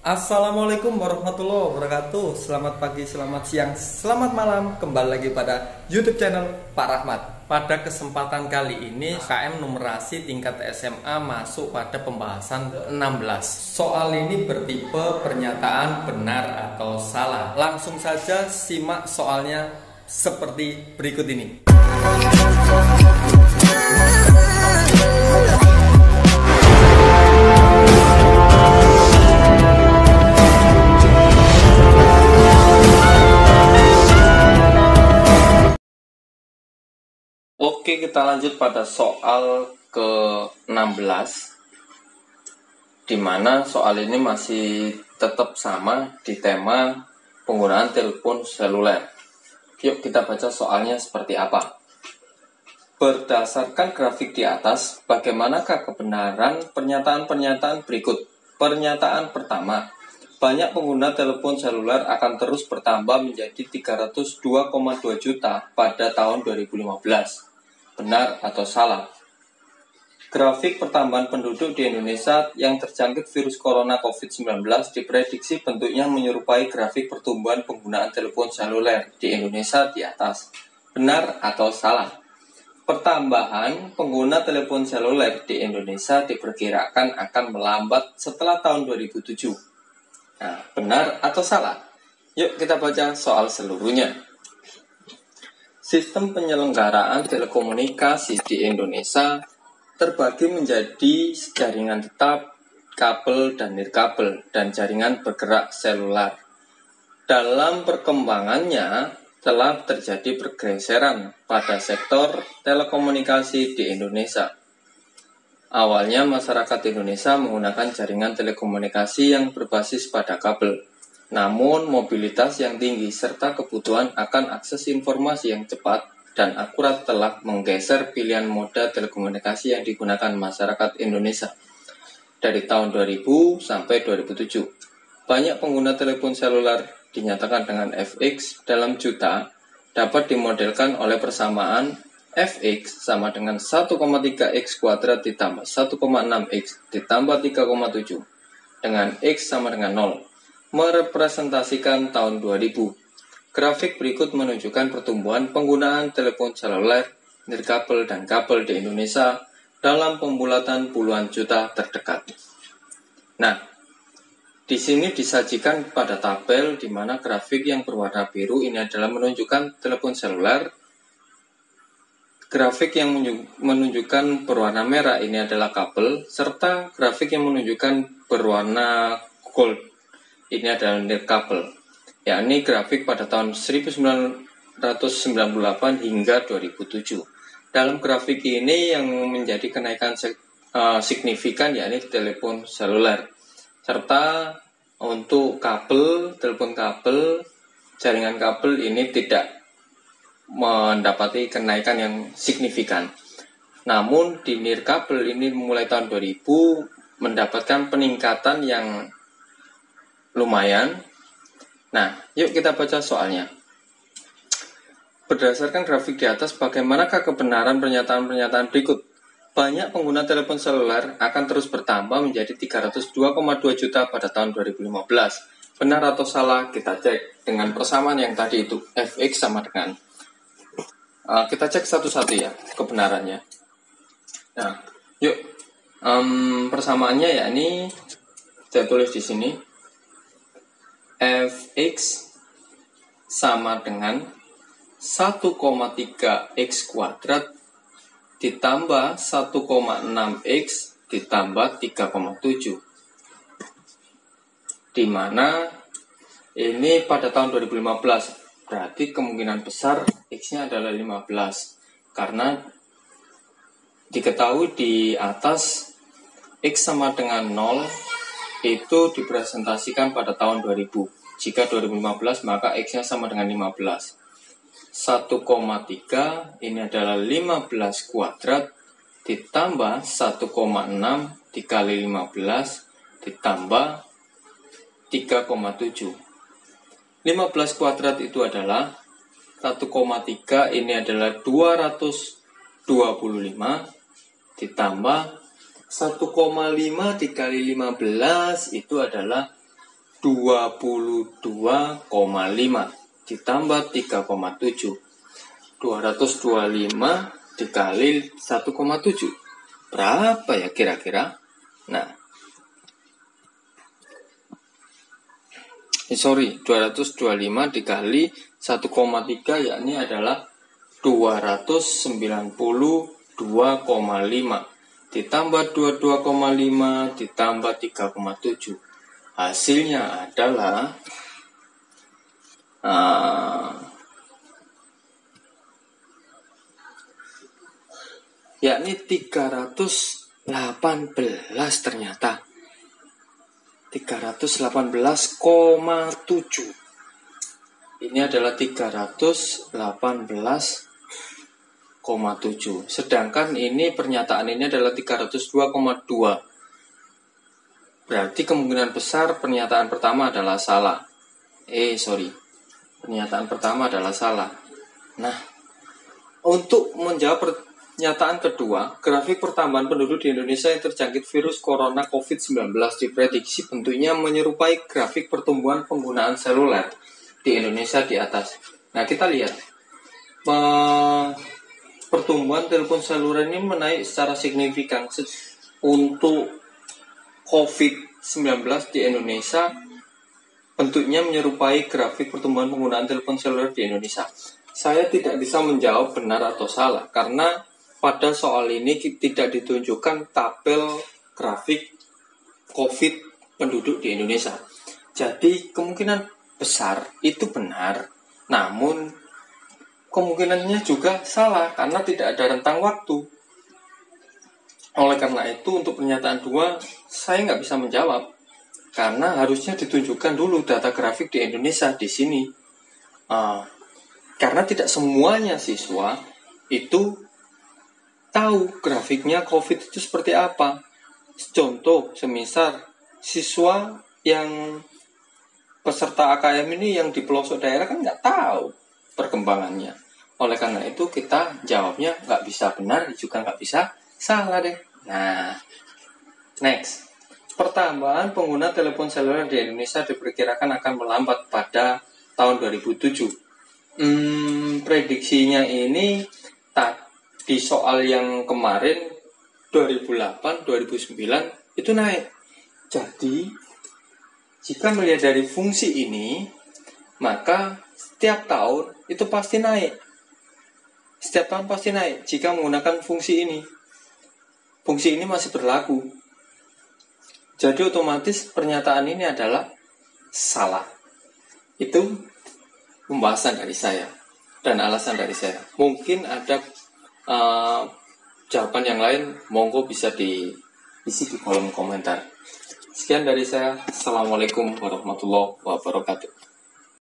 Assalamualaikum warahmatullahi wabarakatuh. Selamat pagi, selamat siang, selamat malam. Kembali lagi pada YouTube channel Pak Rahmat. Pada kesempatan kali ini KM numerasi tingkat SMA masuk pada pembahasan 16. Soal ini bertipe pernyataan benar atau salah. Langsung saja simak soalnya seperti berikut ini. Oke, kita lanjut pada soal ke-16, di mana soal ini masih tetap sama di tema penggunaan telepon seluler. Yuk kita baca soalnya seperti apa. Berdasarkan grafik di atas, bagaimanakah kebenaran pernyataan-pernyataan berikut? Pernyataan pertama, banyak pengguna telepon seluler akan terus bertambah menjadi 302,2 juta pada tahun 2015. Benar atau salah? Grafik pertambahan penduduk di Indonesia yang terjangkit virus corona COVID-19 diprediksi bentuknya menyerupai grafik pertumbuhan penggunaan telepon seluler di Indonesia di atas. Benar atau salah? Pertambahan pengguna telepon seluler di Indonesia diperkirakan akan melambat setelah tahun 2007. Nah, benar atau salah? Yuk kita baca soal seluruhnya. Sistem penyelenggaraan telekomunikasi di Indonesia terbagi menjadi jaringan tetap, kabel dan nirkabel, dan jaringan bergerak seluler. Dalam perkembangannya telah terjadi pergeseran pada sektor telekomunikasi di Indonesia. Awalnya masyarakat Indonesia menggunakan jaringan telekomunikasi yang berbasis pada kabel. Namun, mobilitas yang tinggi serta kebutuhan akan akses informasi yang cepat dan akurat telah menggeser pilihan moda telekomunikasi yang digunakan masyarakat Indonesia. Dari tahun 2000 sampai 2007, banyak pengguna telepon seluler dinyatakan dengan fx dalam juta dapat dimodelkan oleh persamaan fx sama dengan 1,3x kuadrat ditambah 1,6x ditambah 3,7 dengan x sama dengan 0. Merepresentasikan tahun 2000. Grafik berikut menunjukkan pertumbuhan penggunaan telepon seluler, nirkabel, dan kabel di Indonesia dalam pembulatan puluhan juta terdekat. Nah, di sini disajikan pada tabel di mana grafik yang berwarna biru ini adalah menunjukkan telepon seluler. Grafik yang menunjukkan berwarna merah ini adalah kabel, serta grafik yang menunjukkan berwarna gold ini adalah nirkabel, yakni grafik pada tahun 1998 hingga 2007. Dalam grafik ini yang menjadi kenaikan signifikan yakni telepon seluler, serta untuk kabel, telepon kabel, jaringan kabel ini tidak mendapati kenaikan yang signifikan. Namun di nirkabel ini mulai tahun 2000 mendapatkan peningkatan yang lumayan. Nah, yuk kita baca soalnya. Berdasarkan grafik di atas, bagaimanakah kebenaran pernyataan-pernyataan berikut? Banyak pengguna telepon seluler akan terus bertambah menjadi 302,2 juta pada tahun 2015. Benar atau salah? Kita cek dengan persamaan yang tadi itu, fx sama dengan kita cek satu-satu ya kebenarannya. Nah, yuk persamaannya yakni saya tulis di sini. Fx sama dengan 1,3x kuadrat ditambah 1,6x ditambah 3,7, di mana ini pada tahun 2015, berarti kemungkinan besar x-nya adalah 15, karena diketahui di atas x sama dengan 0 itu dipresentasikan pada tahun 2000. Jika 2015 maka x-nya sama dengan 15. 1,3 ini adalah 15 kuadrat ditambah 1,6 dikali 15 ditambah 3,7. 15 kuadrat itu adalah 1,3 ini adalah 225 ditambah 1,5 dikali 15 itu adalah 22,5 ditambah 3,7. 225 dikali 1,7. Berapa ya kira-kira? Nah, 225 dikali 1,3 yakni adalah 292,5 ditambah 22,5 ditambah 3,7. Hasilnya adalah yakni 318 ternyata. 318,7. Ini adalah 318,7. Sedangkan ini pernyataan ini adalah 302,2. Berarti kemungkinan besar pernyataan pertama adalah salah. Pernyataan pertama adalah salah. Nah, untuk menjawab pernyataan kedua, grafik pertambahan penduduk di Indonesia yang terjangkit virus corona COVID-19 diprediksi bentuknya menyerupai grafik pertumbuhan penggunaan seluler di Indonesia di atas. Nah, kita lihat pertumbuhan telepon seluler ini menaik secara signifikan untuk COVID-19 di Indonesia. Bentuknya menyerupai grafik pertumbuhan penggunaan telepon seluler di Indonesia. Saya tidak bisa menjawab benar atau salah karena pada soal ini tidak ditunjukkan tabel grafik COVID penduduk di Indonesia. Jadi kemungkinan besar itu benar, namun kemungkinannya juga salah karena tidak ada rentang waktu. Oleh karena itu untuk pernyataan 2 saya nggak bisa menjawab karena harusnya ditunjukkan dulu data grafik di Indonesia di sini. Karena tidak semuanya siswa itu tahu grafiknya COVID itu seperti apa. Contoh, semisal siswa yang peserta AKM ini yang di pelosok daerah kan nggak tahu perkembangannya. Oleh karena itu kita jawabnya nggak bisa benar juga nggak bisa salah deh. Nah, next. Pertambahan pengguna telepon seluler di Indonesia diperkirakan akan melambat pada tahun 2007. Prediksinya ini di soal yang kemarin 2008, 2009 itu naik. Jadi jika melihat dari fungsi ini, maka setiap tahun itu pasti naik. Setiap tahun pasti naik jika menggunakan fungsi ini. Fungsi ini masih berlaku. Jadi otomatis pernyataan ini adalah salah. Itu pembahasan dari saya dan alasan dari saya. Mungkin ada jawaban yang lain, monggo bisa diisi di kolom komentar. Sekian dari saya. Assalamualaikum warahmatullahi wabarakatuh.